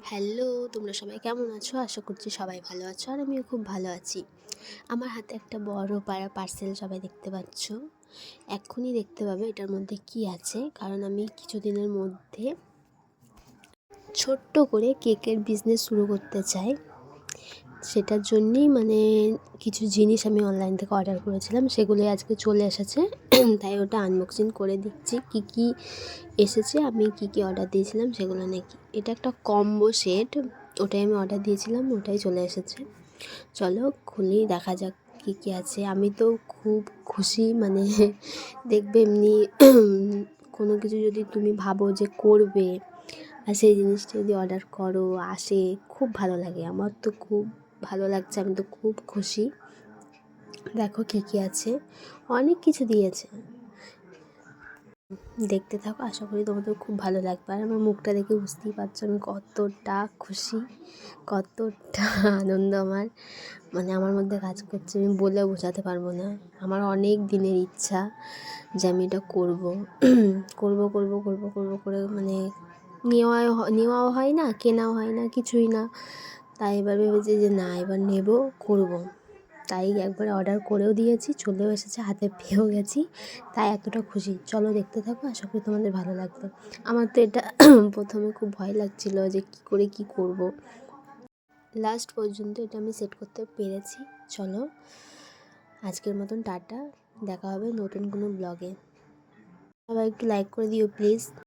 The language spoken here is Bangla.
হ্যালো, তোমরা সবাই কেমন আছো? আশা করছি সবাই ভালো আছো আর আমিও খুব ভালো আছি। আমার হাতে একটা বড় পার্সেল সবাই দেখতে পাচ্ছ। এক্ষুনি দেখতে পাবে এটার মধ্যে কি আছে, কারণ আমি কিছুদিনের মধ্যে ছোট্ট করে কেকের বিজনেস শুরু করতে চাই। সেটার জন্যেই কিছু জিনিস আমি অনলাইন থেকে অর্ডার করেছিলাম, সেগুলোই আজকে চলে এসেছে। তাই ওটা আনবক্সিং করে দিচ্ছি কী কী এসেছে, আমি কী কী অর্ডার দিয়েছিলাম সেগুলো নাকি। এটা একটা কম্বো সেট, ওটাই আমি অর্ডার দিয়েছিলাম, ওটাই চলে এসেছে। চলো খুলি, দেখা যাক কী কী আছে। আমি তো খুব খুশি, দেখবে এমনি কোনো কিছু যদি তুমি ভাবো যে করবে আর সেই জিনিসটা যদি অর্ডার করো আসে, খুব ভালো লাগে। আমার তো খুব ভালো লাগছে, আমি তো খুব খুশি। দেখো কী কী আছে, অনেক কিছু দিয়েছে। দেখতে থাকো, আশা করি তোমাদের খুব ভালো লাগবে। আর আমার মুখটা দেখে বুঝতেই পারছো আমি কতটা খুশি, কতটা আনন্দ আমার মধ্যে কাজ করছে, আমি বলে বোঝাতে পারবো না। আমার অনেক দিনের ইচ্ছা যে আমি এটা করবো করবো করবো করবো করবো করে নেওয়াও হয় না, কেনাও হয় না, কিছুই না। তাই এবার ভেবেছি যে না, এবার নেবো, করবো। তাই একবার অর্ডার করেও দিয়েছি, চলেও এসেছে, হাতে পেয়েও গেছি। তাই এতটা খুশি। চলো দেখতে থাকো, আশা করি তোমাদের ভালো লাগবে। আমার তো এটা প্রথমে খুব ভয় লাগছিল যে কী করে কী করব। লাস্ট পর্যন্ত এটা আমি সেট করতে পেরেছি। চলো আজকের মতন টাটা, দেখা হবে নতুন কোনো ব্লগে। সবাই একটু লাইক করে দিও প্লিজ।